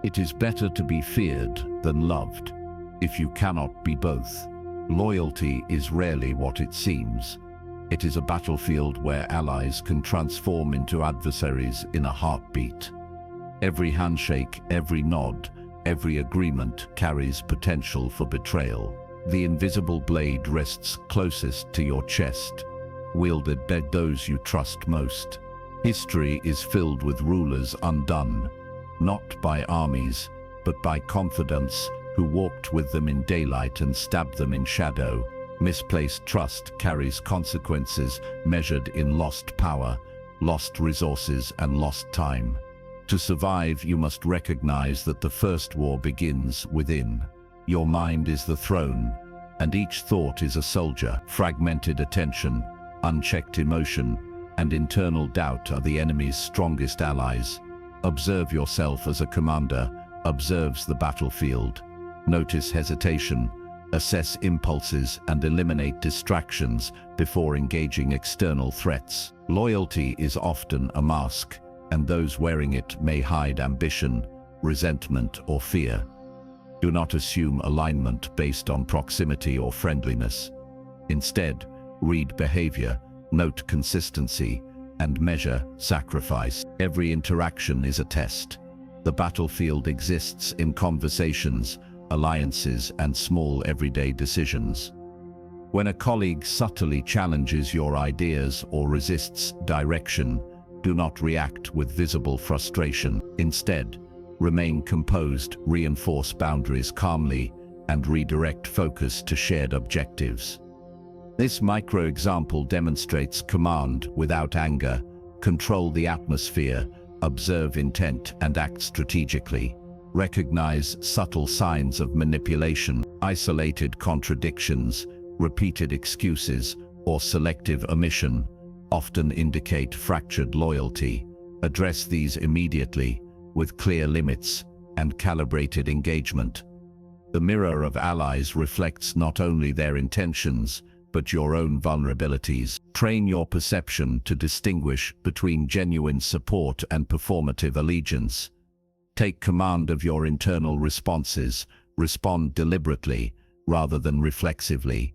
It is better to be feared than loved, if you cannot be both. Loyalty is rarely what it seems. It is a battlefield where allies can transform into adversaries in a heartbeat. Every handshake, every nod, every agreement carries potential for betrayal. The invisible blade rests closest to your chest, wielded by those you trust most. History is filled with rulers undone, not by armies, but by confidants who walked with them in daylight and stabbed them in shadow. Misplaced trust carries consequences measured in lost power, lost resources, and lost time. To survive, you must recognize that the first war begins within. Your mind is the throne, and each thought is a soldier. Fragmented attention, unchecked emotion, and internal doubt are the enemy's strongest allies. Observe yourself as a commander observes the battlefield. Notice hesitation, assess impulses, and eliminate distractions before engaging external threats. Loyalty is often a mask, and those wearing it may hide ambition, resentment, or fear. Do not assume alignment based on proximity or friendliness. Instead, read behavior, note consistency, and measure sacrifice. Every interaction is a test. The battlefield exists in conversations, alliances, and small everyday decisions. When a colleague subtly challenges your ideas or resists direction, do not react with visible frustration. Instead, remain composed, reinforce boundaries calmly, and redirect focus to shared objectives. This micro-example demonstrates command without anger. Control the atmosphere, observe intent, and act strategically. Recognize subtle signs of manipulation, isolated contradictions, repeated excuses, or selective omission often indicate fractured loyalty. Address these immediately, with clear limits and calibrated engagement. The mirror of allies reflects not only their intentions, but your own vulnerabilities. Train your perception to distinguish between genuine support and performative allegiance. Take command of your internal responses. Respond deliberately rather than reflexively.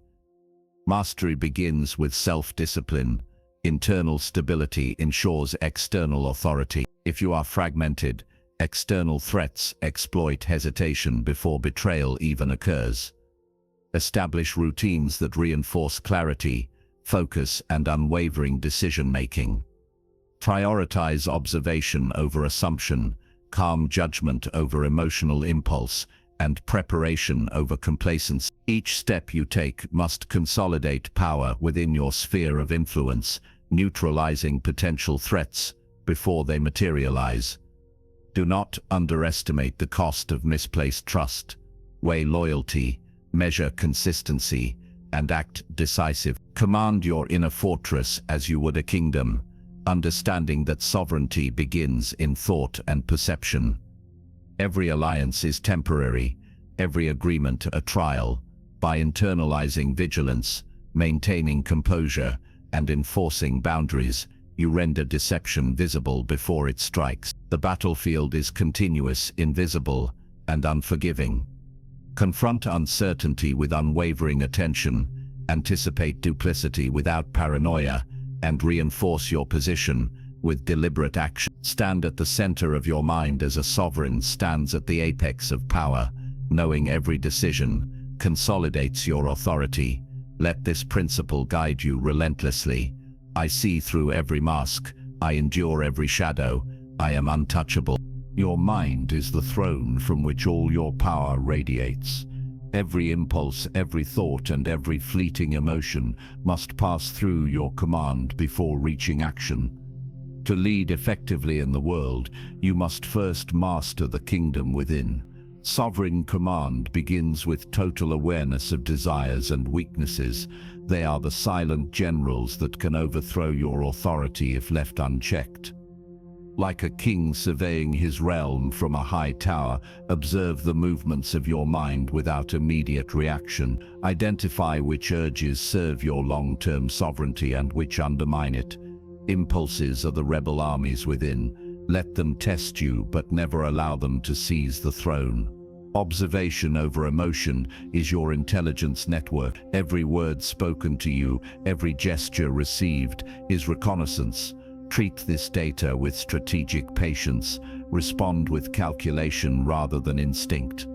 Mastery begins with self-discipline. Internal stability ensures external authority. If you are fragmented, external threats exploit hesitation before betrayal even occurs. Establish routines that reinforce clarity, focus, and unwavering decision-making. Prioritize observation over assumption, calm judgment over emotional impulse, and preparation over complacency. Each step you take must consolidate power within your sphere of influence, neutralizing potential threats before they materialize. Do not underestimate the cost of misplaced trust. Weigh loyalty, measure consistency, and act decisive. Command your inner fortress as you would a kingdom, understanding that sovereignty begins in thought and perception. Every alliance is temporary, every agreement a trial. By internalizing vigilance, maintaining composure, and enforcing boundaries, you render deception visible before it strikes. The battlefield is continuous, invisible, and unforgiving. Confront uncertainty with unwavering attention, anticipate duplicity without paranoia, and reinforce your position with deliberate action. Stand at the center of your mind as a sovereign stands at the apex of power. Knowing every decision consolidates your authority. Let this principle guide you relentlessly. I see through every mask. I endure every shadow. I am untouchable. Your mind is the throne from which all your power radiates. Every impulse, every thought, and every fleeting emotion must pass through your command before reaching action. To lead effectively in the world, you must first master the kingdom within. Sovereign command begins with total awareness of desires and weaknesses. They are the silent generals that can overthrow your authority if left unchecked. Like a king surveying his realm from a high tower, observe the movements of your mind without immediate reaction. Identify which urges serve your long-term sovereignty and which undermine it. Impulses are the rebel armies within. Let them test you, but never allow them to seize the throne. Observation over emotion is your intelligence network. Every word spoken to you, every gesture received, is reconnaissance. Treat this data with strategic patience. Respond with calculation rather than instinct.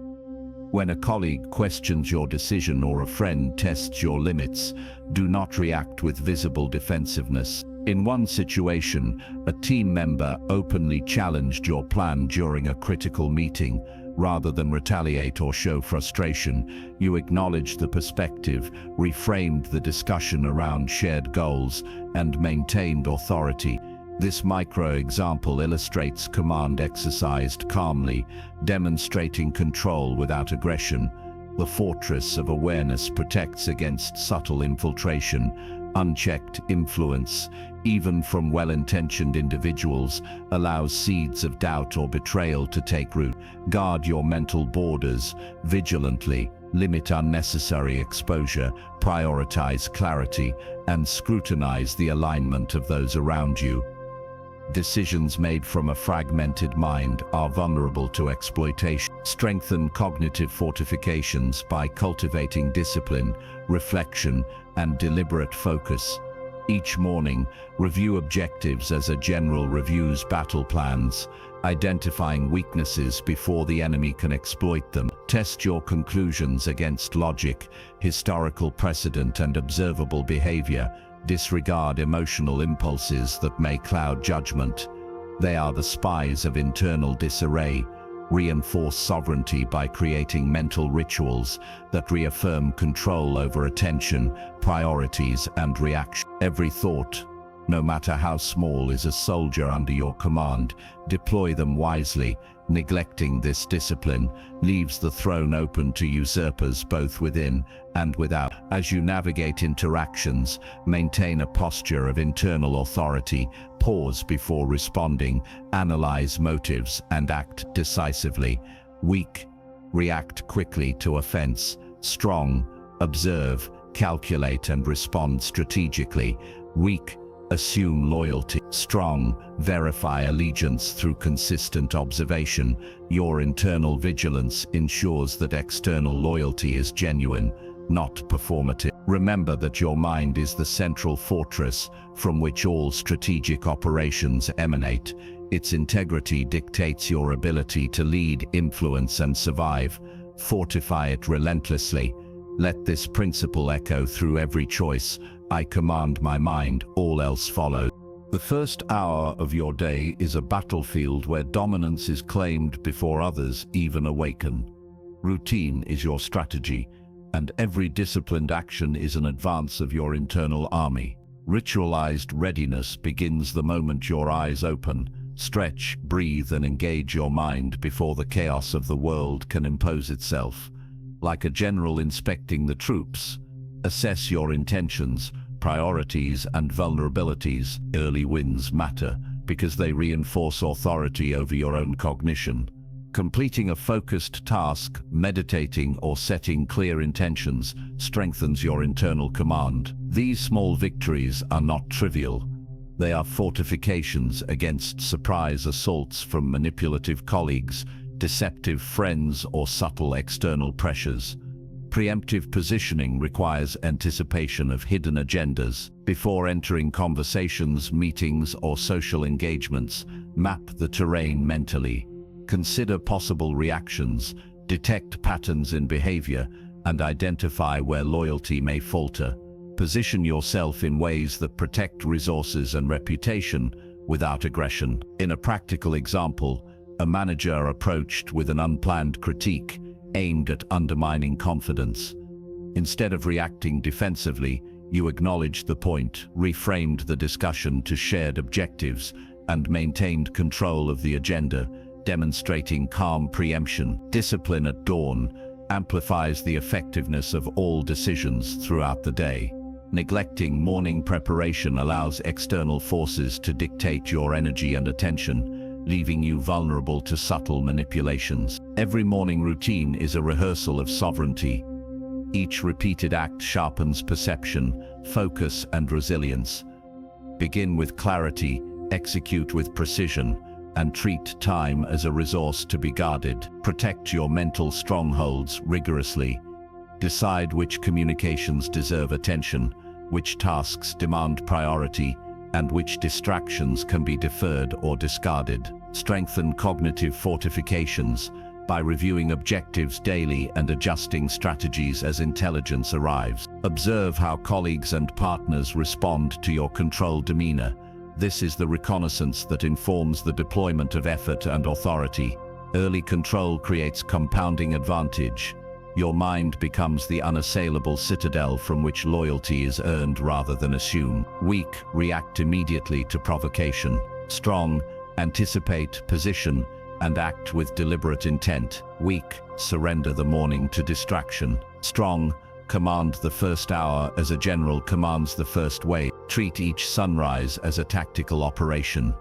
When a colleague questions your decision or a friend tests your limits, do not react with visible defensiveness. In one situation, a team member openly challenged your plan during a critical meeting. Rather than retaliate or show frustration, you acknowledged the perspective, reframed the discussion around shared goals, and maintained authority. This micro-example illustrates command exercised calmly, demonstrating control without aggression. The fortress of awareness protects against subtle infiltration. Unchecked influence, even from well-intentioned individuals, allows seeds of doubt or betrayal to take root. Guard your mental borders vigilantly, limit unnecessary exposure, prioritize clarity, and scrutinize the alignment of those around you. Decisions made from a fragmented mind are vulnerable to exploitation. Strengthen cognitive fortifications by cultivating discipline, reflection, and deliberate focus. Each morning, review objectives as a general reviews battle plans, identifying weaknesses before the enemy can exploit them. Test your conclusions against logic, historical precedent, and observable behavior. Disregard emotional impulses that may cloud judgment. They are the spies of internal disarray. Reinforce sovereignty by creating mental rituals that reaffirm control over attention, priorities, and reaction. Every thought, no matter how small, is a soldier under your command. Deploy them wisely. Neglecting this discipline leaves the throne open to usurpers both within and without. As you navigate interactions, maintain a posture of internal authority. Pause before responding, analyze motives, and act decisively. Weak, react quickly to offense. Strong, observe, calculate, and respond strategically. Weak, assume loyalty. Strong, verify allegiance through consistent observation. Your internal vigilance ensures that external loyalty is genuine, not performative. Remember that your mind is the central fortress from which all strategic operations emanate. Its integrity dictates your ability to lead, influence, and survive. Fortify it relentlessly. Let this principle echo through every choice. I command my mind, all else follows. The first hour of your day is a battlefield where dominance is claimed before others even awaken. Routine is your strategy, and every disciplined action is an advance of your internal army. Ritualized readiness begins the moment your eyes open. Stretch, breathe, and engage your mind before the chaos of the world can impose itself. Like a general inspecting the troops, assess your intentions, priorities, and vulnerabilities. Early wins matter because they reinforce authority over your own cognition. Completing a focused task, meditating, or setting clear intentions strengthens your internal command. These small victories are not trivial. They are fortifications against surprise assaults from manipulative colleagues, deceptive friends, or subtle external pressures. Preemptive positioning requires anticipation of hidden agendas. Before entering conversations, meetings, or social engagements, map the terrain mentally. Consider possible reactions, detect patterns in behavior, and identify where loyalty may falter. Position yourself in ways that protect resources and reputation without aggression. In a practical example, a manager approached with an unplanned critique aimed at undermining confidence. Instead of reacting defensively, you acknowledged the point, reframed the discussion to shared objectives, and maintained control of the agenda, demonstrating calm preemption. Discipline at dawn amplifies the effectiveness of all decisions throughout the day. Neglecting morning preparation allows external forces to dictate your energy and attention, leaving you vulnerable to subtle manipulations. Every morning routine is a rehearsal of sovereignty. Each repeated act sharpens perception, focus, and resilience. Begin with clarity, execute with precision, and treat time as a resource to be guarded. Protect your mental strongholds rigorously. Decide which communications deserve attention, which tasks demand priority, and which distractions can be deferred or discarded. Strengthen cognitive fortifications by reviewing objectives daily and adjusting strategies as intelligence arrives. Observe how colleagues and partners respond to your controlled demeanor. This is the reconnaissance that informs the deployment of effort and authority. Early control creates compounding advantage. Your mind becomes the unassailable citadel from which loyalty is earned rather than assumed. Weak, react immediately to provocation. Strong, anticipate, position, and act with deliberate intent. Weak, surrender the morning to distraction. Strong, command the first hour as a general commands the first wave. Treat each sunrise as a tactical operation.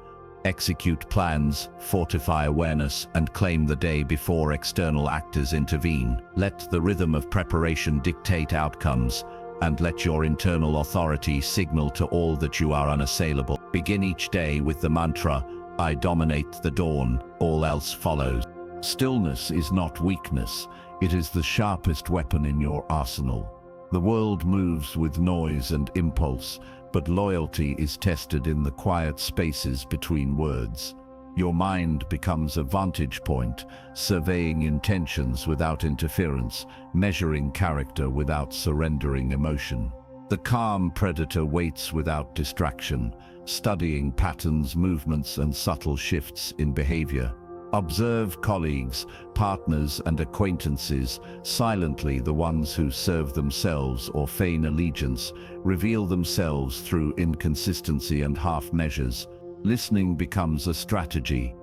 Execute plans, fortify awareness, and claim the day before external actors intervene. Let the rhythm of preparation dictate outcomes, and let your internal authority signal to all that you are unassailable. Begin each day with the mantra, "I dominate the dawn, all else follows." Stillness is not weakness, it is the sharpest weapon in your arsenal. The world moves with noise and impulse, but loyalty is tested in the quiet spaces between words. Your mind becomes a vantage point, surveying intentions without interference, measuring character without surrendering emotion. The calm predator waits without distraction, studying patterns, movements, and subtle shifts in behavior. Observe colleagues, partners, and acquaintances. Silently, the ones who serve themselves or feign allegiance reveal themselves through inconsistency and half measures. Listening becomes a strategy.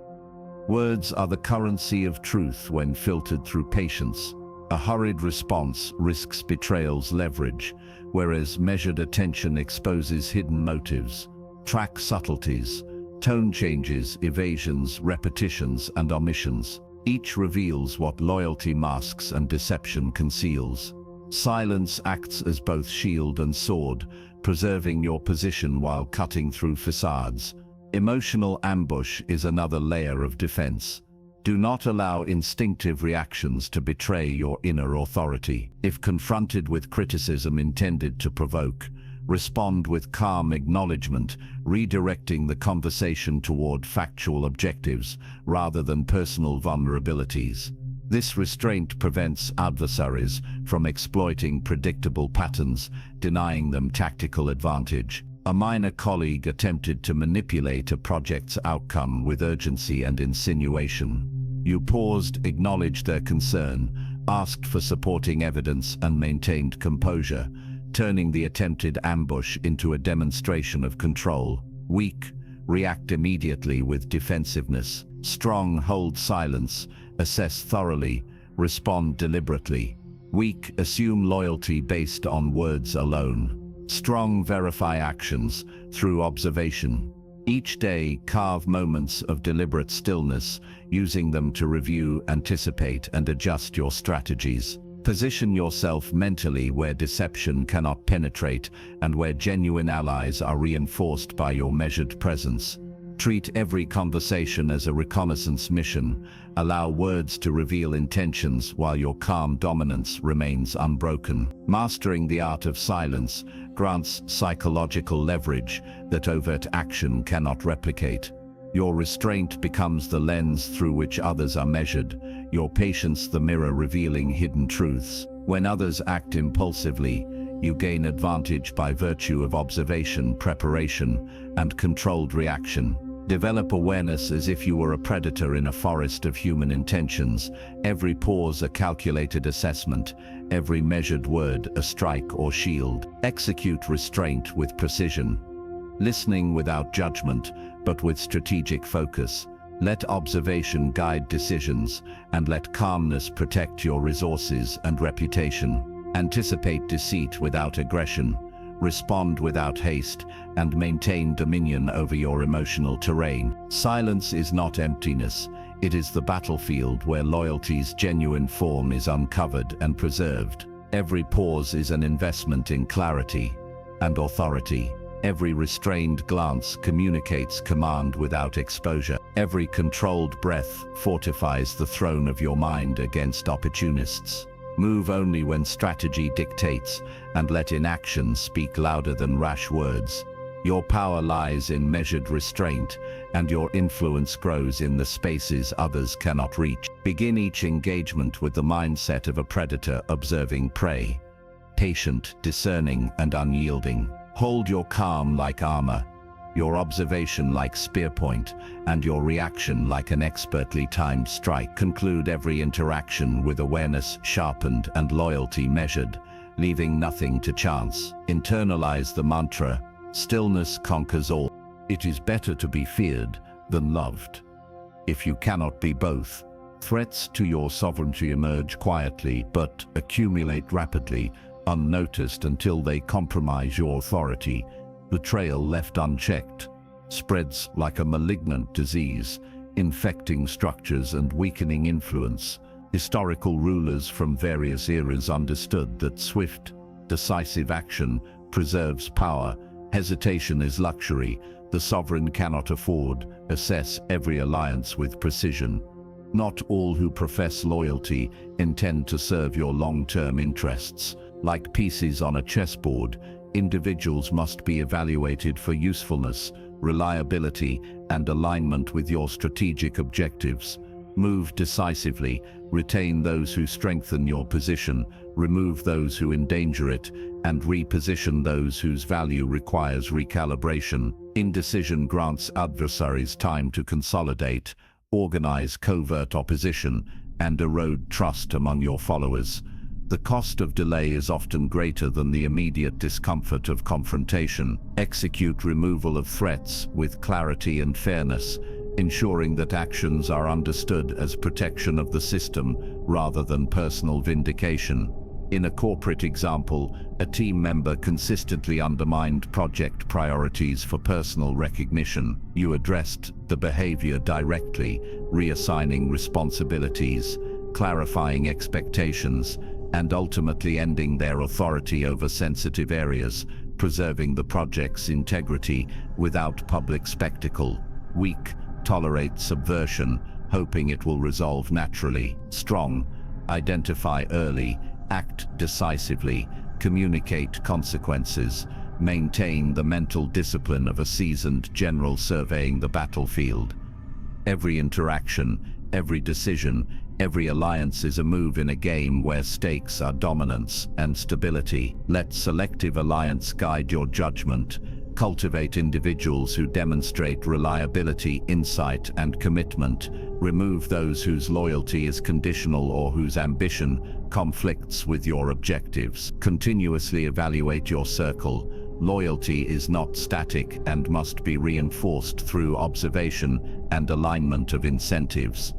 Words are the currency of truth when filtered through patience. A hurried response risks betrayal's leverage, whereas measured attention exposes hidden motives. Track subtleties. Tone changes, evasions, repetitions, and omissions. Each reveals what loyalty masks and deception conceals. Silence acts as both shield and sword, preserving your position while cutting through facades. Emotional ambush is another layer of defense. Do not allow instinctive reactions to betray your inner authority. If confronted with criticism intended to provoke, respond with calm acknowledgement, redirecting the conversation toward factual objectives rather than personal vulnerabilities. This restraint prevents adversaries from exploiting predictable patterns, denying them tactical advantage. A minor colleague attempted to manipulate a project's outcome with urgency and insinuation. You paused, acknowledged their concern, asked for supporting evidence, and maintained composure, turning the attempted ambush into a demonstration of control. Weak, react immediately with defensiveness. Strong, hold silence, assess thoroughly, respond deliberately. Weak, assume loyalty based on words alone. Strong, verify actions through observation. Each day, carve moments of deliberate stillness, using them to review, anticipate, and adjust your strategies. Position yourself mentally where deception cannot penetrate and where genuine allies are reinforced by your measured presence. Treat every conversation as a reconnaissance mission. Allow words to reveal intentions while your calm dominance remains unbroken. Mastering the art of silence grants psychological leverage that overt action cannot replicate. Your restraint becomes the lens through which others are measured, your patience the mirror revealing hidden truths. When others act impulsively, you gain advantage by virtue of observation, preparation, and controlled reaction. Develop awareness as if you were a predator in a forest of human intentions, every pause a calculated assessment, every measured word a strike or shield. Execute restraint with precision. Listening without judgment, but with strategic focus. Let observation guide decisions, and let calmness protect your resources and reputation. Anticipate deceit without aggression. Respond without haste, and maintain dominion over your emotional terrain. Silence is not emptiness. It is the battlefield where loyalty's genuine form is uncovered and preserved. Every pause is an investment in clarity and authority. Every restrained glance communicates command without exposure. Every controlled breath fortifies the throne of your mind against opportunists. Move only when strategy dictates, and let inaction speak louder than rash words. Your power lies in measured restraint, and your influence grows in the spaces others cannot reach. Begin each engagement with the mindset of a predator observing prey. Patient, discerning, and unyielding. Hold your calm like armor, your observation like spear point, and your reaction like an expertly timed strike. Conclude every interaction with awareness sharpened and loyalty measured, leaving nothing to chance. Internalize the mantra, stillness conquers all. It is better to be feared than loved. If you cannot be both, threats to your sovereignty emerge quietly but accumulate rapidly, unnoticed until they compromise your authority. Betrayal left unchecked spreads like a malignant disease, infecting structures and weakening influence. Historical rulers from various eras understood that swift, decisive action preserves power. Hesitation is luxury. The sovereign cannot afford. Assess every alliance with precision. Not all who profess loyalty intend to serve your long-term interests. Like pieces on a chessboard, individuals must be evaluated for usefulness, reliability, and alignment with your strategic objectives. Move decisively, retain those who strengthen your position, remove those who endanger it, and reposition those whose value requires recalibration. Indecision grants adversaries time to consolidate, organize covert opposition, and erode trust among your followers. The cost of delay is often greater than the immediate discomfort of confrontation. Execute removal of threats with clarity and fairness, ensuring that actions are understood as protection of the system rather than personal vindication. In a corporate example, a team member consistently undermined project priorities for personal recognition. You addressed the behavior directly, reassigning responsibilities, clarifying expectations, and ultimately ending their authority over sensitive areas, preserving the project's integrity without public spectacle. Weak, tolerate subversion, hoping it will resolve naturally. Strong, identify early, act decisively, communicate consequences, maintain the mental discipline of a seasoned general surveying the battlefield. Every interaction, every decision, every alliance is a move in a game where stakes are dominance and stability. Let selective alliance guide your judgment. Cultivate individuals who demonstrate reliability, insight, and commitment. Remove those whose loyalty is conditional or whose ambition conflicts with your objectives. Continuously evaluate your circle. Loyalty is not static and must be reinforced through observation and alignment of incentives.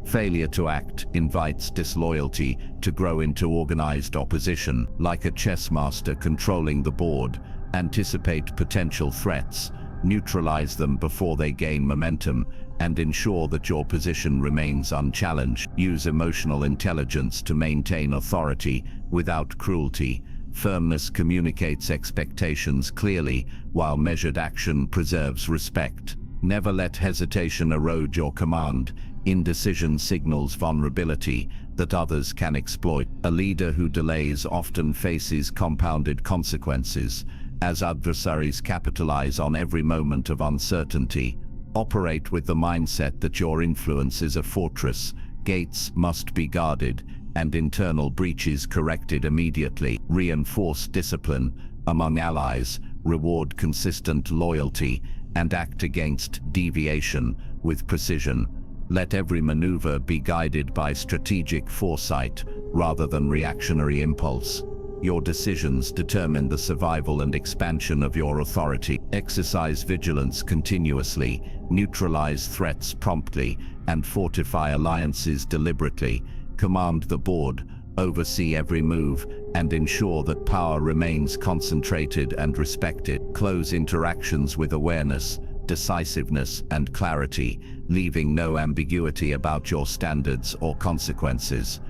Failure to act invites disloyalty to grow into organized opposition. Like a chess master controlling the board, anticipate potential threats, neutralize them before they gain momentum, and ensure that your position remains unchallenged. Use emotional intelligence to maintain authority without cruelty. Firmness communicates expectations clearly, while measured action preserves respect. Never let hesitation erode your command. Indecision signals vulnerability that others can exploit. A leader who delays often faces compounded consequences, as adversaries capitalize on every moment of uncertainty. Operate with the mindset that your influence is a fortress. Gates must be guarded, and internal breaches corrected immediately. Reinforce discipline among allies, reward consistent loyalty, and act against deviation with precision. Let every maneuver be guided by strategic foresight rather than reactionary impulse. Your decisions determine the survival and expansion of your authority. Exercise vigilance continuously, neutralize threats promptly, and fortify alliances deliberately. Command the board, oversee every move, and ensure that power remains concentrated and respected. Close interactions with awareness, decisiveness, and clarity, leaving no ambiguity about your standards or consequences.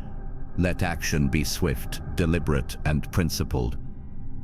Let action be swift, deliberate, and principled.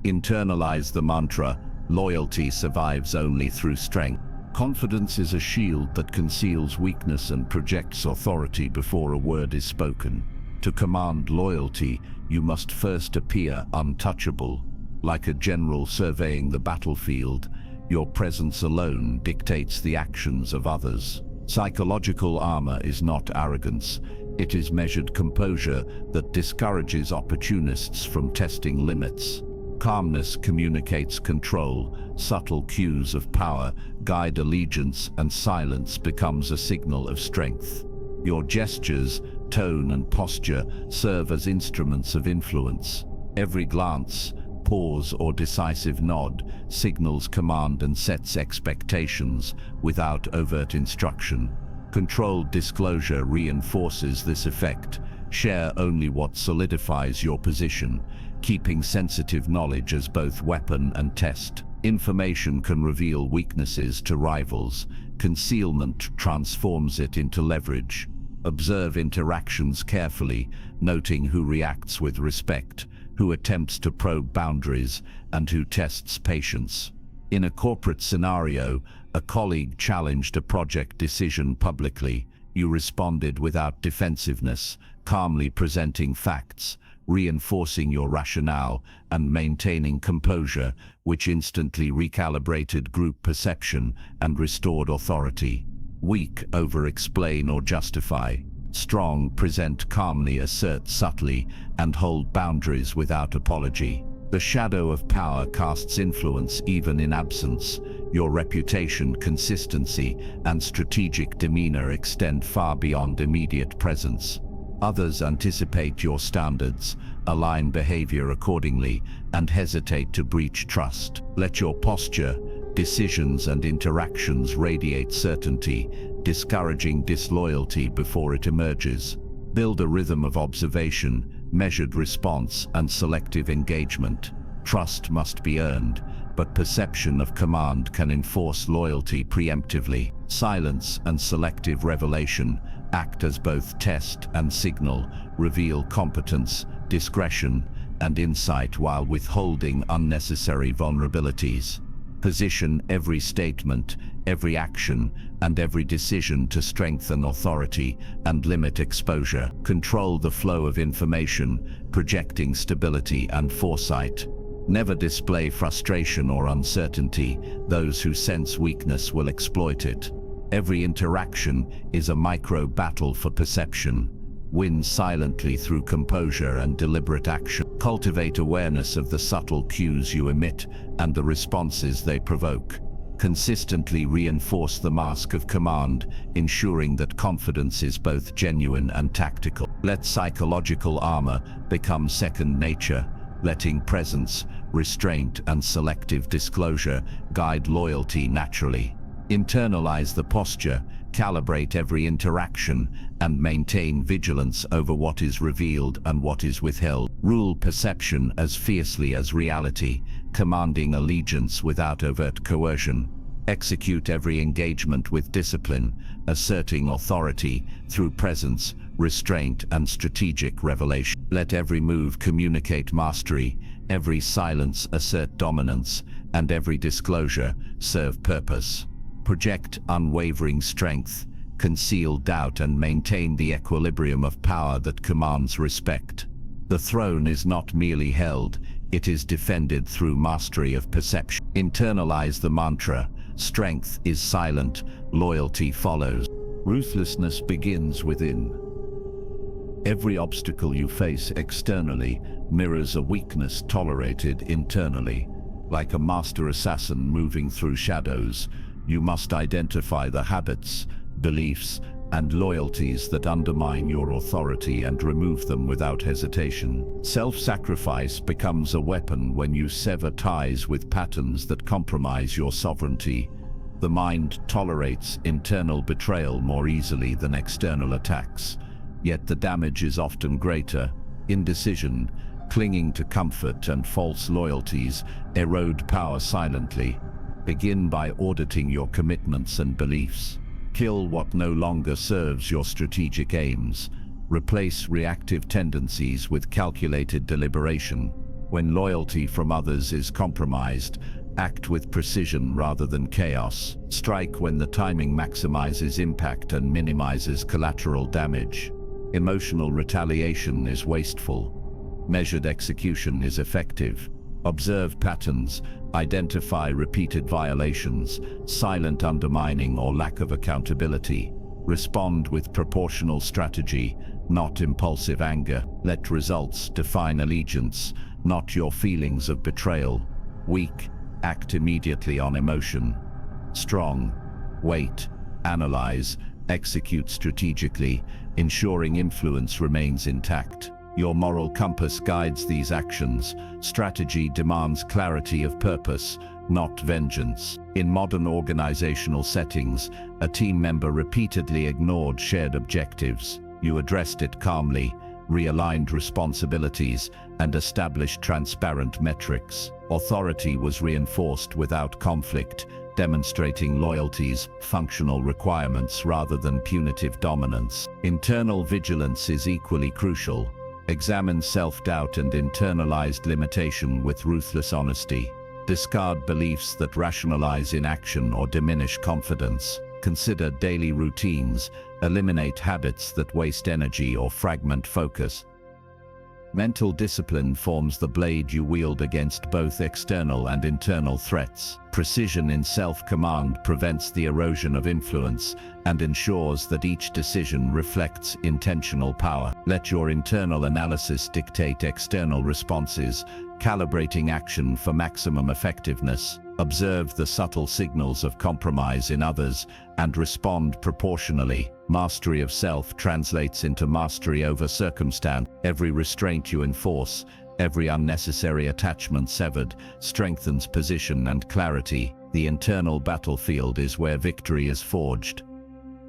Internalize the mantra, Loyalty survives only through strength. Confidence is a shield that conceals weakness and projects authority before a word is spoken. To command loyalty, you must first appear untouchable. Like a general surveying the battlefield, your presence alone dictates the actions of others. Psychological armor is not arrogance. It is measured composure that discourages opportunists from testing limits. Calmness communicates control. Subtle cues of power guide allegiance, and silence becomes a signal of strength. Your gestures, tone, and posture serve as instruments of influence. Every glance, pause, or decisive nod signals command and sets expectations without overt instruction. Controlled disclosure reinforces this effect. Share only what solidifies your position, keeping sensitive knowledge as both weapon and test. Information can reveal weaknesses to rivals. Concealment transforms it into leverage. Observe interactions carefully, noting who reacts with respect, who attempts to probe boundaries, and who tests patience. In a corporate scenario, a colleague challenged a project decision publicly. You responded without defensiveness, calmly presenting facts, reinforcing your rationale, and maintaining composure, which instantly recalibrated group perception and restored authority. Weak over-explain or justify. Strong present calmly, assert subtly, and hold boundaries without apology. The shadow of power casts influence even in absence. Your reputation, consistency, and strategic demeanor extend far beyond immediate presence. Others anticipate your standards, align behavior accordingly, and hesitate to breach trust. Let your posture, decisions, and interactions radiate certainty, discouraging disloyalty before it emerges. Build a rhythm of observation, measured response, and selective engagement. Trust must be earned, but perception of command can enforce loyalty preemptively. Silence and selective revelation act as both test and signal, reveal competence, discretion, and insight while withholding unnecessary vulnerabilities. Position every statement, every action, and every decision to strengthen authority and limit exposure. Control the flow of information, projecting stability and foresight. Never display frustration or uncertainty. Those who sense weakness will exploit it. Every interaction is a micro-battle for perception. Win silently through composure and deliberate action. Cultivate awareness of the subtle cues you emit and the responses they provoke. Consistently reinforce the mask of command, ensuring that confidence is both genuine and tactical. Let psychological armor become second nature, letting presence, restraint, and selective disclosure guide loyalty naturally. Internalize the posture, calibrate every interaction, and maintain vigilance over what is revealed and what is withheld. Rule perception as fiercely as reality, commanding allegiance without overt coercion. Execute every engagement with discipline, asserting authority through presence, restraint, and strategic revelation. Let every move communicate mastery, every silence assert dominance, and every disclosure serve purpose. Project unwavering strength, conceal doubt, and maintain the equilibrium of power that commands respect. The throne is not merely held, it is defended through mastery of perception. Internalize the mantra, strength is silent, loyalty follows. Ruthlessness begins within. Every obstacle you face externally mirrors a weakness tolerated internally. Like a master assassin moving through shadows, you must identify the habits, beliefs, and loyalties that undermine your authority and remove them without hesitation. Self-sacrifice becomes a weapon when you sever ties with patterns that compromise your sovereignty. The mind tolerates internal betrayal more easily than external attacks, yet the damage is often greater. Indecision, clinging to comfort, and false loyalties erode power silently. Begin by auditing your commitments and beliefs. Kill what no longer serves your strategic aims. Replace reactive tendencies with calculated deliberation. When loyalty from others is compromised, Act with precision rather than chaos. Strike when the timing maximizes impact and minimizes collateral damage. Emotional retaliation is wasteful. Measured execution is effective. Observe patterns, identify repeated violations, silent undermining or lack of accountability. Respond with proportional strategy, not impulsive anger. Let results define allegiance, not your feelings of betrayal. Weak, act immediately on emotion. Strong, wait, analyze, execute strategically, ensuring influence remains intact. Your moral compass guides these actions. Strategy demands clarity of purpose, not vengeance. In modern organizational settings, a team member repeatedly ignored shared objectives. You addressed it calmly, realigned responsibilities, and established transparent metrics. Authority was reinforced without conflict, demonstrating loyalty's functional requirements rather than punitive dominance. Internal vigilance is equally crucial. Examine self-doubt and internalized limitation with ruthless honesty. Discard beliefs that rationalize inaction or diminish confidence. Consider daily routines. Eliminate habits that waste energy or fragment focus. Mental discipline forms the blade you wield against both external and internal threats. Precision in self-command prevents the erosion of influence and ensures that each decision reflects intentional power. Let your internal analysis dictate external responses, calibrating action for maximum effectiveness. Observe the subtle signals of compromise in others and respond proportionally. Mastery of self translates into mastery over circumstance. Every restraint you enforce, every unnecessary attachment severed, strengthens position and clarity. The internal battlefield is where victory is forged.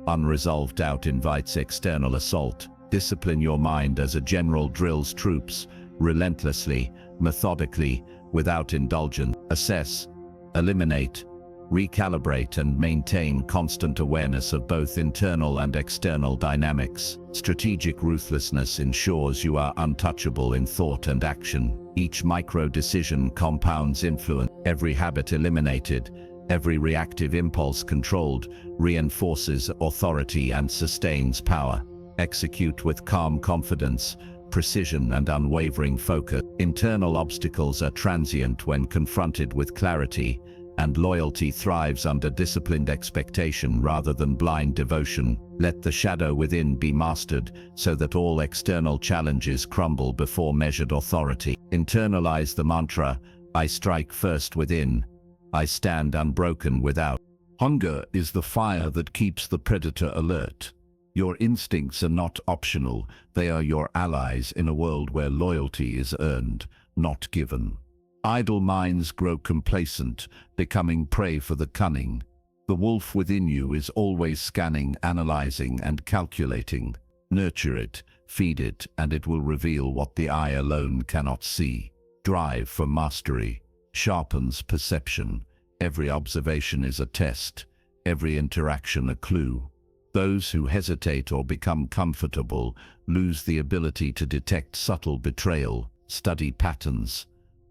Unresolved doubt invites external assault. Discipline your mind as a general drills troops, relentlessly, methodically, without indulgence. Assess, eliminate, recalibrate and maintain constant awareness of both internal and external dynamics. Strategic ruthlessness ensures you are untouchable in thought and action. Each micro-decision compounds influence. Every habit eliminated, every reactive impulse controlled, reinforces authority and sustains power. Execute with calm confidence, precision and unwavering focus. Internal obstacles are transient when confronted with clarity, and loyalty thrives under disciplined expectation rather than blind devotion. Let the shadow within be mastered so that all external challenges crumble before measured authority. Internalize the mantra, I strike first within, I stand unbroken without. Hunger is the fire that keeps the predator alert. Your instincts are not optional, they are your allies in a world where loyalty is earned, not given. Idle minds grow complacent, becoming prey for the cunning. The wolf within you is always scanning, analyzing, and calculating. Nurture it, feed it, and it will reveal what the eye alone cannot see. Drive for mastery sharpens perception. Every observation is a test, every interaction a clue. Those who hesitate or become comfortable lose the ability to detect subtle betrayal. Study patterns,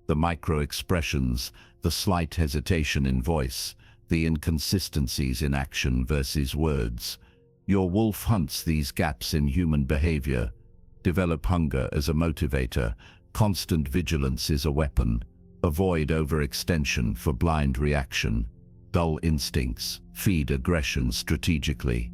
the micro-expressions, the slight hesitation in voice, the inconsistencies in action versus words. Your wolf hunts these gaps in human behavior. Develop hunger as a motivator. Constant vigilance is a weapon. Avoid overextension for blind reaction. Dull instincts. Feed aggression strategically.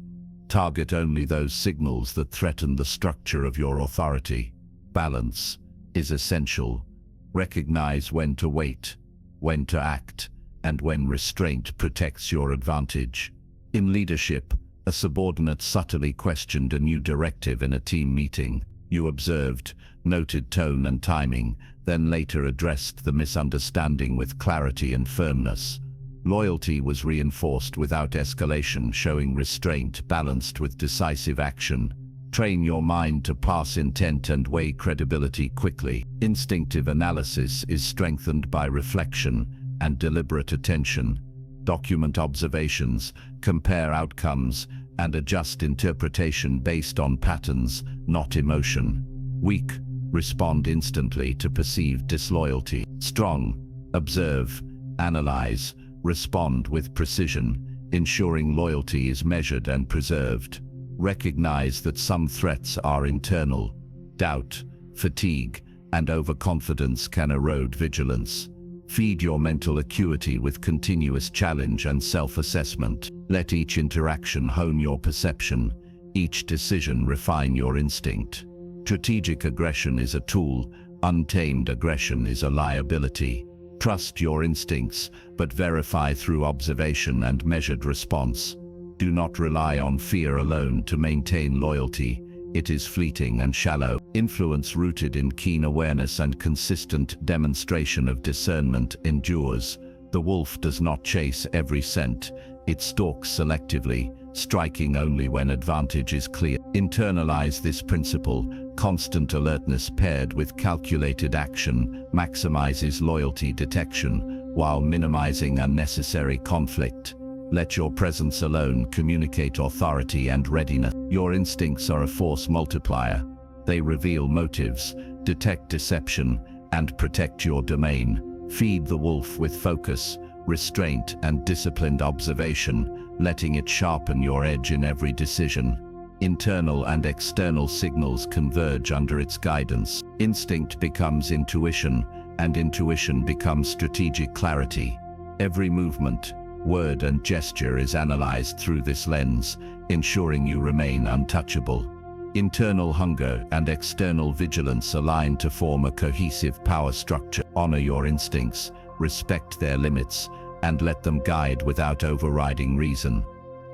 Target only those signals that threaten the structure of your authority. Balance is essential. Recognize when to wait, when to act, and when restraint protects your advantage. In leadership, a subordinate subtly questioned a new directive in a team meeting. You observed, noted tone and timing, then later addressed the misunderstanding with clarity and firmness. Loyalty was reinforced without escalation, showing restraint balanced with decisive action. Train your mind to parse intent and weigh credibility quickly. Instinctive analysis is strengthened by reflection and deliberate attention. Document observations, compare outcomes, and adjust interpretation based on patterns, not emotion. Weak, respond instantly to perceived disloyalty. Strong, observe, Analyze, respond with precision, ensuring loyalty is measured and preserved. Recognize that some threats are internal. Doubt, fatigue, and overconfidence can erode vigilance. Feed your mental acuity with continuous challenge and self-assessment. Let each interaction hone your perception, each decision refine your instinct. Strategic aggression is a tool, untamed aggression is a liability. Trust your instincts, but verify through observation and measured response. Do not rely on fear alone to maintain loyalty. It is fleeting and shallow. Influence rooted in keen awareness and consistent demonstration of discernment endures. The wolf does not chase every scent. It stalks selectively, striking only when advantage is clear. Internalize this principle. Constant alertness paired with calculated action maximizes loyalty detection while minimizing unnecessary conflict. Let your presence alone communicate authority and readiness. Your instincts are a force multiplier. They reveal motives, detect deception, and protect your domain. Feed the wolf with focus, restraint, and disciplined observation, letting it sharpen your edge in every decision. Internal and external signals converge under its guidance. Instinct becomes intuition, and intuition becomes strategic clarity. Every movement, word, and gesture is analyzed through this lens, ensuring you remain untouchable. Internal hunger and external vigilance align to form a cohesive power structure. Honor your instincts, respect their limits, and let them guide without overriding reason.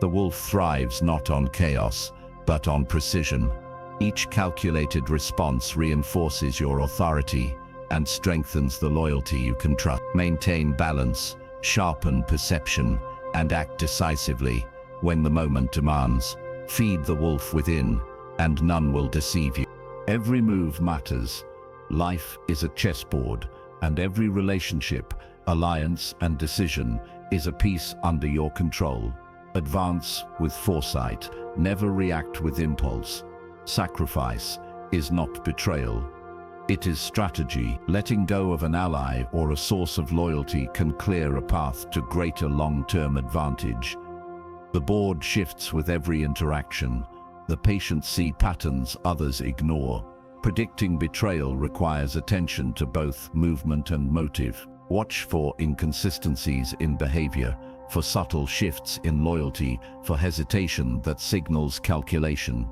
The wolf thrives not on chaos, but on precision. Each calculated response reinforces your authority and strengthens the loyalty you can trust. Maintain balance, sharpen perception, and act decisively when the moment demands. Feed the wolf within, and none will deceive you. Every move matters. Life is a chessboard, and every relationship, alliance, and decision is a piece under your control. Advance with foresight, never react with impulse. Sacrifice is not betrayal. It is strategy. Letting go of an ally or a source of loyalty can clear a path to greater long-term advantage. The board shifts with every interaction. The patient see patterns others ignore. Predicting betrayal requires attention to both movement and motive. Watch for inconsistencies in behavior, for subtle shifts in loyalty, for hesitation that signals calculation.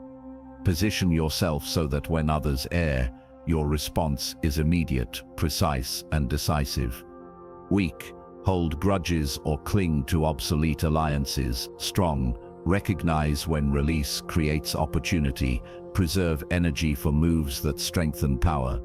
Position yourself so that when others err, your response is immediate, precise, and decisive. Weak, hold grudges or cling to obsolete alliances. Strong, recognize when release creates opportunity, preserve energy for moves that strengthen power.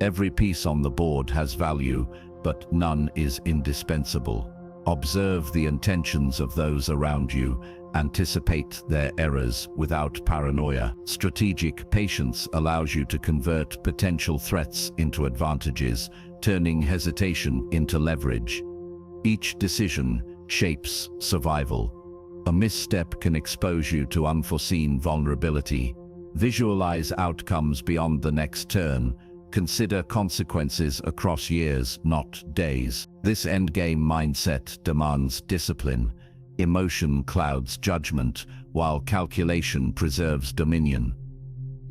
Every piece on the board has value, but none is indispensable. Observe the intentions of those around you, anticipate their errors without paranoia. Strategic patience allows you to convert potential threats into advantages, turning hesitation into leverage. Each decision shapes survival. A misstep can expose you to unforeseen vulnerability. Visualize outcomes beyond the next turn. Consider consequences across years, not days. This endgame mindset demands discipline. Emotion clouds judgment, while calculation preserves dominion.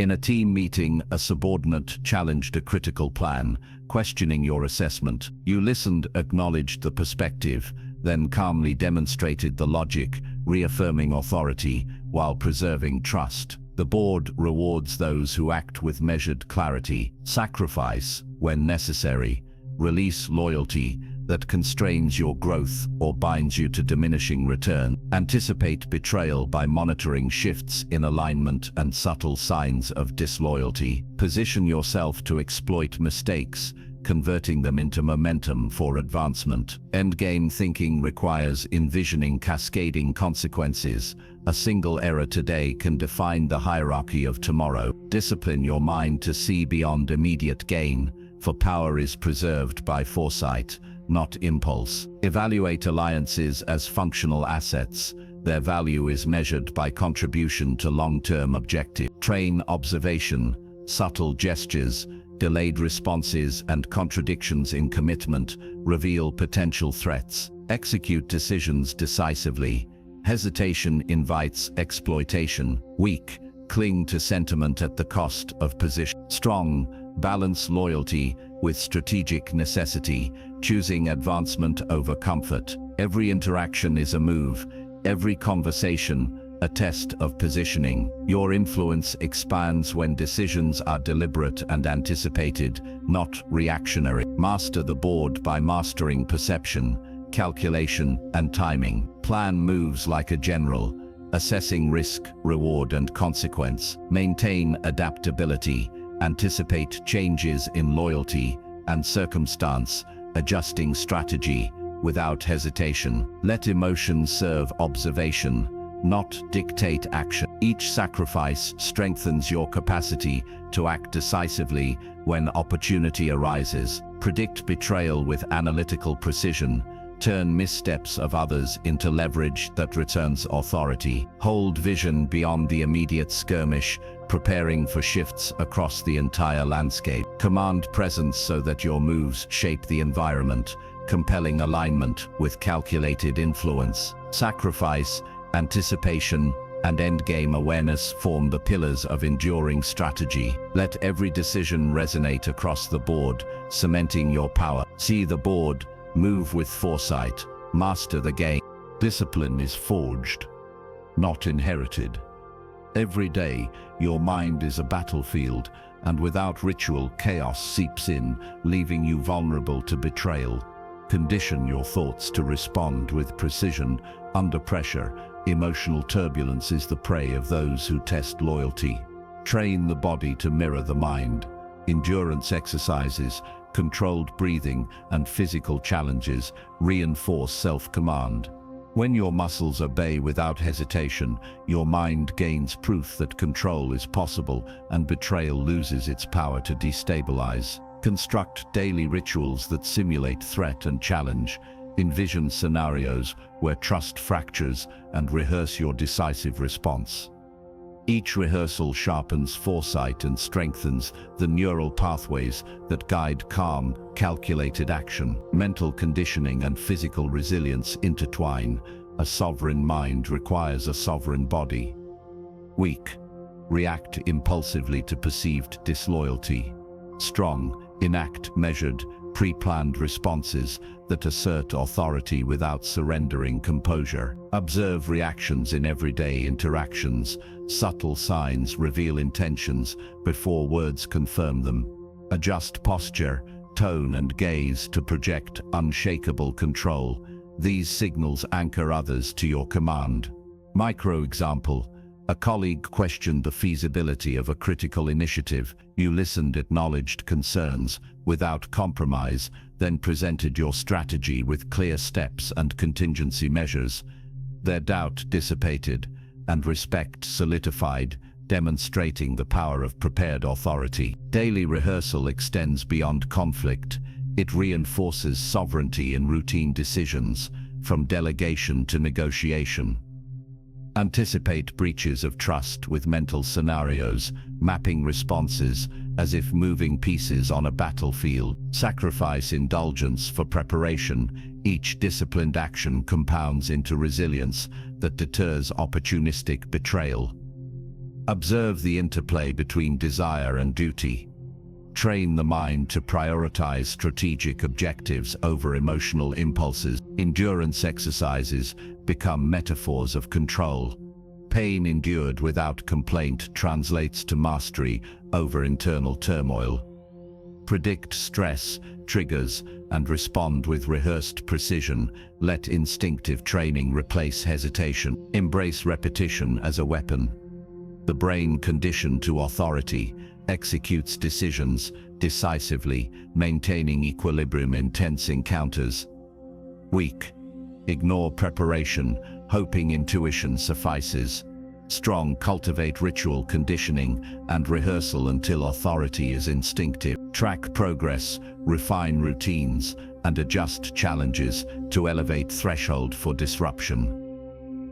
In a team meeting, a subordinate challenged a critical plan, questioning your assessment. You listened, acknowledged the perspective, then calmly demonstrated the logic, reaffirming authority while preserving trust. The board rewards those who act with measured clarity. Sacrifice when necessary. Release loyalty that constrains your growth or binds you to diminishing return. Anticipate betrayal by monitoring shifts in alignment and subtle signs of disloyalty. Position yourself to exploit mistakes, converting them into momentum for advancement. Endgame thinking requires envisioning cascading consequences. A single error today can define the hierarchy of tomorrow. Discipline your mind to see beyond immediate gain, for power is preserved by foresight, not impulse. Evaluate alliances as functional assets. Their value is measured by contribution to long-term objectives. Train observation, subtle gestures, Delayed responses and contradictions in commitment reveal potential threats. Execute decisions decisively. Hesitation invites exploitation. Weak, cling to sentiment at the cost of position. Strong, balance loyalty with strategic necessity, choosing advancement over comfort. Every interaction is a move, every conversation a test of positioning. Your influence expands when decisions are deliberate and anticipated, not reactionary. Master the board by mastering perception, calculation, and timing. Plan moves like a general, assessing risk, reward, and consequence. Maintain adaptability, anticipate changes in loyalty and circumstance, adjusting strategy without hesitation. Let emotions serve observation, not dictate action. Each sacrifice strengthens your capacity to act decisively when opportunity arises. Predict betrayal with analytical precision. Turn missteps of others into leverage that returns authority. Hold vision beyond the immediate skirmish, preparing for shifts across the entire landscape. Command presence so that your moves shape the environment, compelling alignment with calculated influence. Sacrifice, anticipation, and endgame awareness form the pillars of enduring strategy. Let every decision resonate across the board, cementing your power. See the board, move with foresight, master the game. Discipline is forged, not inherited. Every day, your mind is a battlefield, and without ritual, chaos seeps in, leaving you vulnerable to betrayal. Condition your thoughts to respond with precision. Under pressure, emotional turbulence is the prey of those who test loyalty. Train the body to mirror the mind. Endurance exercises, controlled breathing, and physical challenges reinforce self-command. When your muscles obey without hesitation, your mind gains proof that control is possible and betrayal loses its power to destabilize. Construct daily rituals that simulate threat and challenge. Envision scenarios where trust fractures and rehearse your decisive response. Each rehearsal sharpens foresight and strengthens the neural pathways that guide calm, calculated action. Mental conditioning and physical resilience intertwine. A sovereign mind requires a sovereign body. Weak, react impulsively to perceived disloyalty. Strong, enact measured, pre-planned responses that assert authority without surrendering composure. Observe reactions in everyday interactions. Subtle signs reveal intentions before words confirm them. Adjust posture, tone, and gaze to project unshakable control. These signals anchor others to your command. Micro example. A colleague questioned the feasibility of a critical initiative. You listened, acknowledged concerns without compromise, then presented your strategy with clear steps and contingency measures. Their doubt dissipated and respect solidified, demonstrating the power of prepared authority. Daily rehearsal extends beyond conflict. It reinforces sovereignty in routine decisions, from delegation to negotiation. Anticipate breaches of trust with mental scenarios, mapping responses as if moving pieces on a battlefield. Sacrifice indulgence for preparation. Each disciplined action compounds into resilience that deters opportunistic betrayal. Observe the interplay between desire and duty. Train the mind to prioritize strategic objectives over emotional impulses. Endurance exercises become metaphors of control. Pain endured without complaint translates to mastery over internal turmoil. Predict stress, triggers, and respond with rehearsed precision. Let instinctive training replace hesitation. Embrace repetition as a weapon. The brain, conditioned to authority, executes decisions decisively, maintaining equilibrium in tense encounters. Weak, ignore preparation, hoping intuition suffices. Strong, cultivate ritual conditioning and rehearsal until authority is instinctive. Track progress, refine routines, and adjust challenges to elevate threshold for disruption.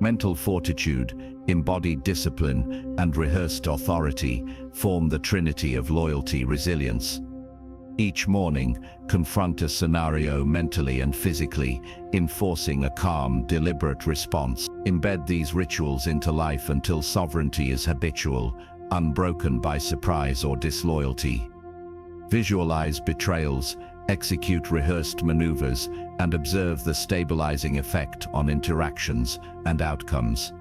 Mental fortitude, embodied discipline, and rehearsed authority form the trinity of loyalty resilience. Each morning, confront a scenario mentally and physically, enforcing a calm, deliberate response. Embed these rituals into life until sovereignty is habitual, unbroken by surprise or disloyalty. Visualize betrayals, execute rehearsed maneuvers, and observe the stabilizing effect on interactions and outcomes.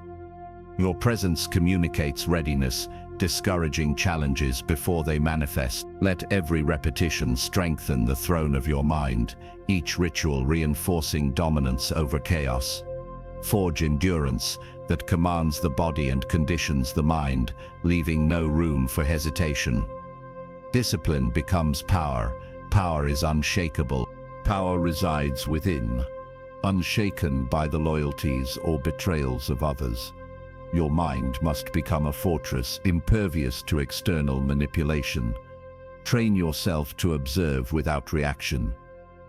Your presence communicates readiness, discouraging challenges before they manifest. Let every repetition strengthen the throne of your mind, each ritual reinforcing dominance over chaos. Forge endurance that commands the body and conditions the mind, leaving no room for hesitation. Discipline becomes power. Power is unshakable. Power resides within, unshaken by the loyalties or betrayals of others. Your mind must become a fortress, impervious to external manipulation. Train yourself to observe without reaction.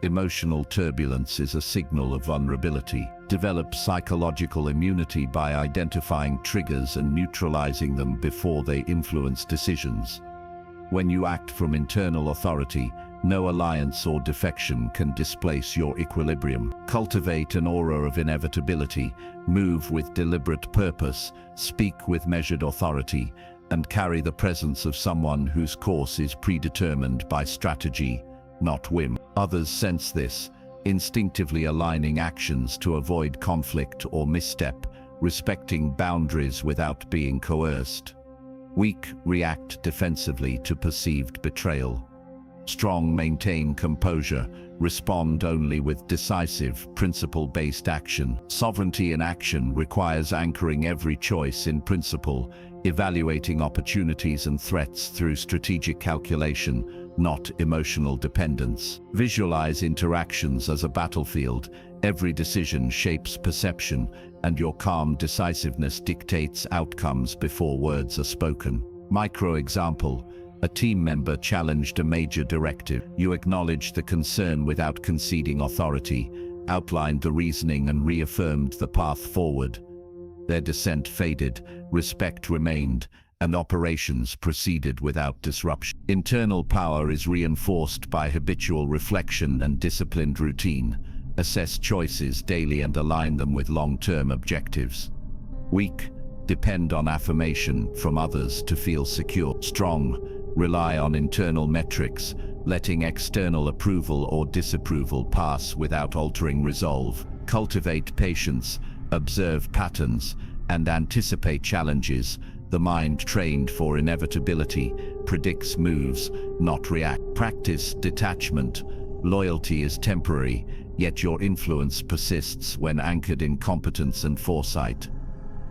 Emotional turbulence is a signal of vulnerability. Develop psychological immunity by identifying triggers and neutralizing them before they influence decisions. When you act from internal authority, no alliance or defection can displace your equilibrium. Cultivate an aura of inevitability, move with deliberate purpose, speak with measured authority, and carry the presence of someone whose course is predetermined by strategy, not whim. Others sense this, instinctively aligning actions to avoid conflict or misstep, respecting boundaries without being coerced. Weak react defensively to perceived betrayal. Strong maintain composure, respond only with decisive, principle-based action. Sovereignty in action requires anchoring every choice in principle, evaluating opportunities and threats through strategic calculation, not emotional dependence. Visualize interactions as a battlefield. Every decision shapes perception, and your calm decisiveness dictates outcomes before words are spoken. Micro example. A team member challenged a major directive. You acknowledged the concern without conceding authority, outlined the reasoning and reaffirmed the path forward. Their dissent faded, respect remained, and operations proceeded without disruption. Internal power is reinforced by habitual reflection and disciplined routine. Assess choices daily and align them with long-term objectives. Weak depend on affirmation from others to feel secure. Strong rely on internal metrics, letting external approval or disapproval pass without altering resolve. Cultivate patience, observe patterns, and anticipate challenges. The mind trained for inevitability predicts moves, not react. Practice detachment. Loyalty is temporary, yet your influence persists when anchored in competence and foresight.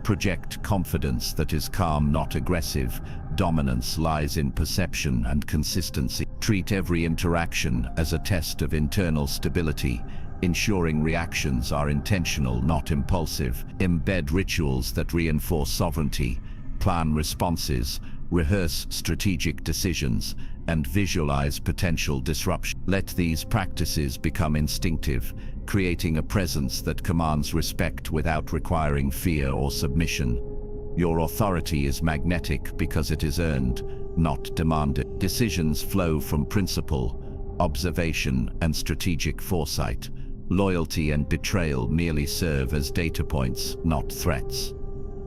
Project confidence that is calm, not aggressive. Dominance lies in perception and consistency. Treat every interaction as a test of internal stability, ensuring reactions are intentional, not impulsive. Embed rituals that reinforce sovereignty. Plan responses, rehearse strategic decisions, and visualize potential disruption. Let these practices become instinctive, creating a presence that commands respect without requiring fear or submission. Your authority is magnetic because it is earned, not demanded. Decisions flow from principle, observation, and strategic foresight. Loyalty and betrayal merely serve as data points, not threats.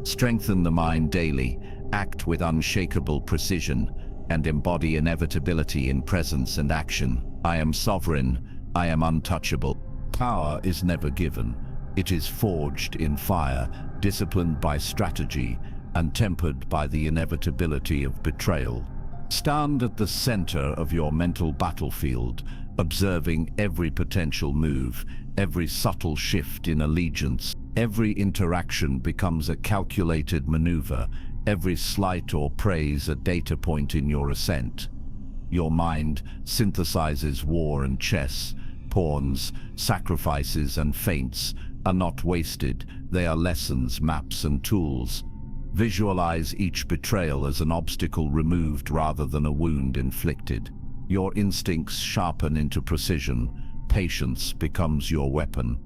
Strengthen the mind daily, act with unshakable precision, and embody inevitability in presence and action. I am sovereign, I am untouchable. Power is never given. It is forged in fire, disciplined by strategy, and tempered by the inevitability of betrayal. Stand at the center of your mental battlefield, observing every potential move, every subtle shift in allegiance. Every interaction becomes a calculated maneuver, every slight or praise a data point in your ascent. Your mind synthesizes war and chess. Pawns, sacrifices, and feints are not wasted. They are lessons, maps, and tools. Visualize each betrayal as an obstacle removed rather than a wound inflicted. Your instincts sharpen into precision. Patience becomes your weapon.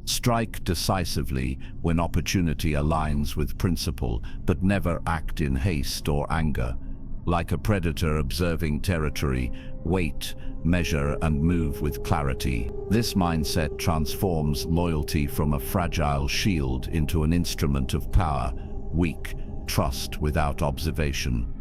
Strike decisively when opportunity aligns with principle, but never act in haste or anger. Like a predator observing territory, wait, measure, and move with clarity. This mindset transforms loyalty from a fragile shield into an instrument of power. Weak, trust without observation.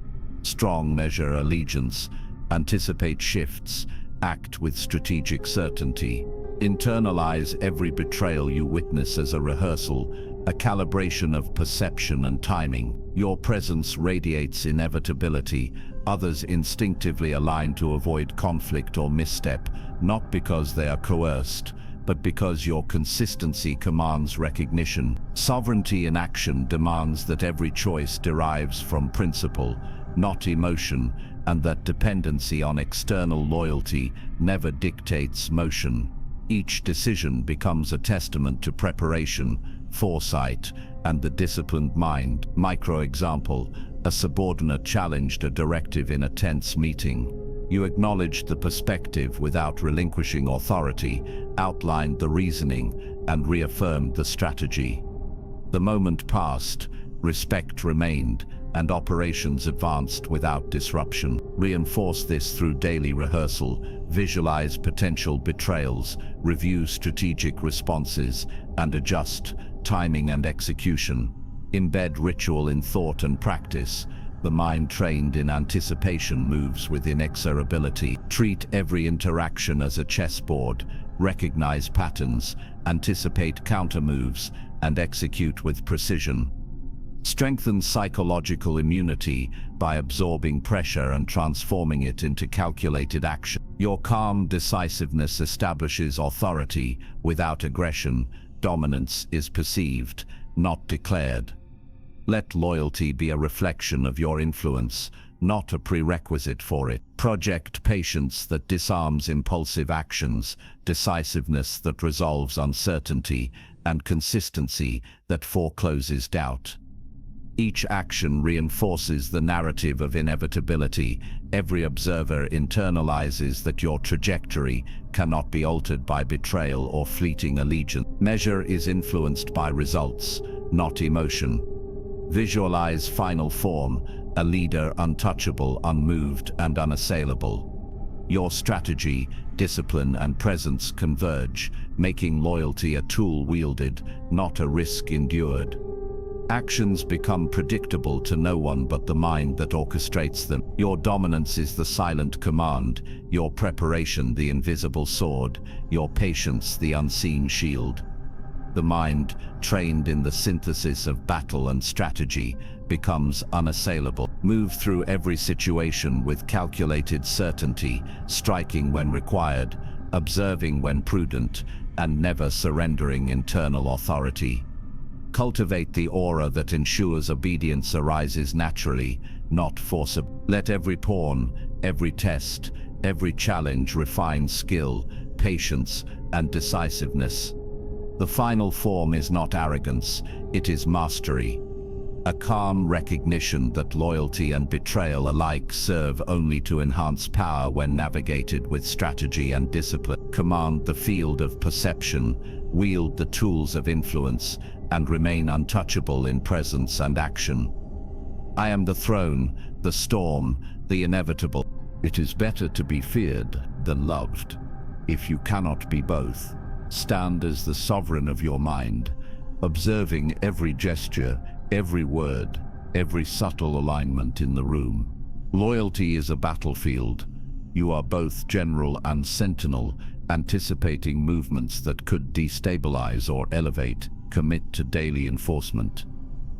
Strong, measure allegiance, anticipate shifts, act with strategic certainty. Internalize every betrayal you witness as a rehearsal, a calibration of perception and timing. Your presence radiates inevitability. Others instinctively align to avoid conflict or misstep, not because they are coerced, but because your consistency commands recognition. Sovereignty in action demands that every choice derives from principle, not emotion, and that dependency on external loyalty never dictates motion. Each decision becomes a testament to preparation, foresight, and the disciplined mind. Micro-example: a subordinate challenged a directive in a tense meeting. You acknowledged the perspective without relinquishing authority, outlined the reasoning, and reaffirmed the strategy. The moment passed, respect remained, and operations advanced without disruption. Reinforce this through daily rehearsal. Visualize potential betrayals, review strategic responses, and adjust timing and execution. Embed ritual in thought and practice. The mind trained in anticipation moves with inexorability. Treat every interaction as a chessboard. Recognize patterns, anticipate countermoves, and execute with precision. Strengthen psychological immunity by absorbing pressure and transforming it into calculated action. Your calm decisiveness establishes authority without aggression. Dominance is perceived, not declared. Let loyalty be a reflection of your influence, not a prerequisite for it. Project patience that disarms impulsive actions, decisiveness that resolves uncertainty, and consistency that forecloses doubt. Each action reinforces the narrative of inevitability. Every observer internalizes that your trajectory cannot be altered by betrayal or fleeting allegiance. Measure is influenced by results, not emotion. Visualize final form, a leader untouchable, unmoved, and unassailable. Your strategy, discipline, and presence converge, making loyalty a tool wielded, not a risk endured. Actions become predictable to no one but the mind that orchestrates them. Your dominance is the silent command, your preparation the invisible sword, your patience the unseen shield. The mind, trained in the synthesis of battle and strategy, becomes unassailable. Move through every situation with calculated certainty, striking when required, observing when prudent, and never surrendering internal authority. Cultivate the aura that ensures obedience arises naturally, not forcibly. Let every pawn, every test, every challenge refine skill, patience, and decisiveness. The final form is not arrogance, it is mastery. A calm recognition that loyalty and betrayal alike serve only to enhance power when navigated with strategy and discipline. Command the field of perception, wield the tools of influence, and remain untouchable in presence and action. I am the throne, the storm, the inevitable. It is better to be feared than loved. If you cannot be both, stand as the sovereign of your mind, observing every gesture, every word, every subtle alignment in the room. Loyalty is a battlefield. You are both general and sentinel, anticipating movements that could destabilize or elevate. Commit to daily enforcement.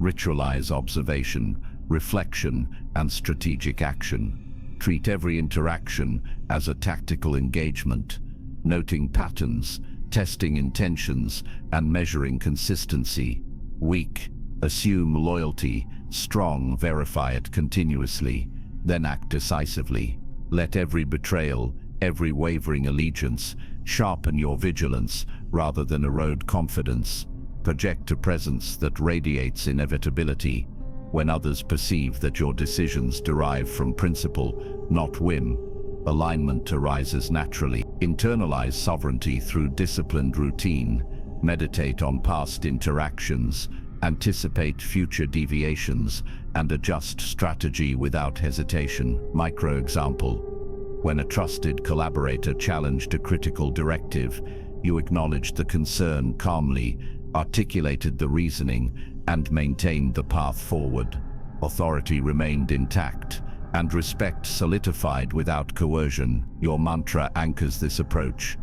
Ritualize observation, reflection, and strategic action. Treat every interaction as a tactical engagement, noting patterns, testing intentions, and measuring consistency. Weak, assume loyalty. Strong, verify it continuously, then act decisively. Let every betrayal, every wavering allegiance, sharpen your vigilance rather than erode confidence. Project a presence that radiates inevitability. When others perceive that your decisions derive from principle, not whim, alignment arises naturally. Internalize sovereignty through disciplined routine. Meditate on past interactions, Anticipate future deviations and adjust strategy without hesitation. Micro example. When a trusted collaborator challenged a critical directive, you acknowledged the concern calmly, articulated the reasoning, and maintained the path forward. Authority remained intact, and respect solidified without coercion. Your mantra anchors this approach.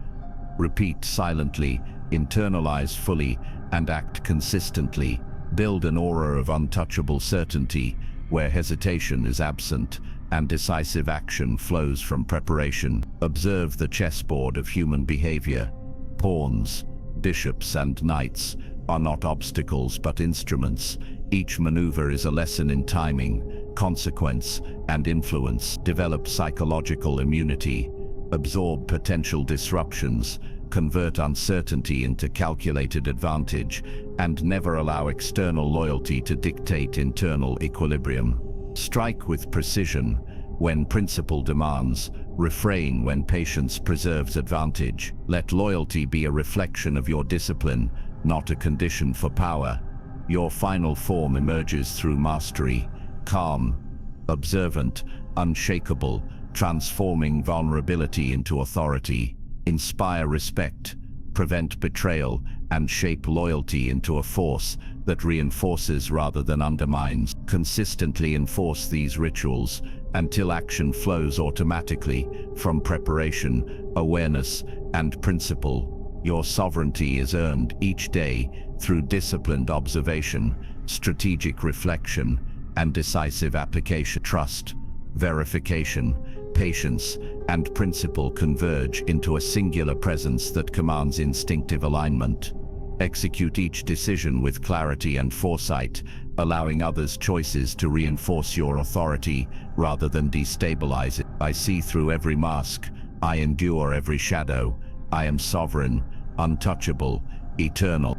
Repeat silently, internalize fully, and act consistently. Build an aura of untouchable certainty where hesitation is absent and decisive action flows from preparation. Observe the chessboard of human behavior. Pawns, bishops, and knights are not obstacles but instruments. Each maneuver is a lesson in timing, consequence, and influence. Develop psychological immunity. Absorb potential disruptions. Convert uncertainty into calculated advantage, and never allow external loyalty to dictate internal equilibrium. Strike with precision when principle demands, refrain when patience preserves advantage. Let loyalty be a reflection of your discipline, not a condition for power. Your final form emerges through mastery, calm, observant, unshakable, transforming vulnerability into authority. Inspire respect, prevent betrayal, and shape loyalty into a force that reinforces rather than undermines. Consistently enforce these rituals until action flows automatically from preparation, awareness, and principle. Your sovereignty is earned each day through disciplined observation, strategic reflection, and decisive application. Trust, verification, patience, and principle converge into a singular presence that commands instinctive alignment. Execute each decision with clarity and foresight, allowing others' choices to reinforce your authority rather than destabilize it. I see through every mask. I endure every shadow. I am sovereign, untouchable, eternal.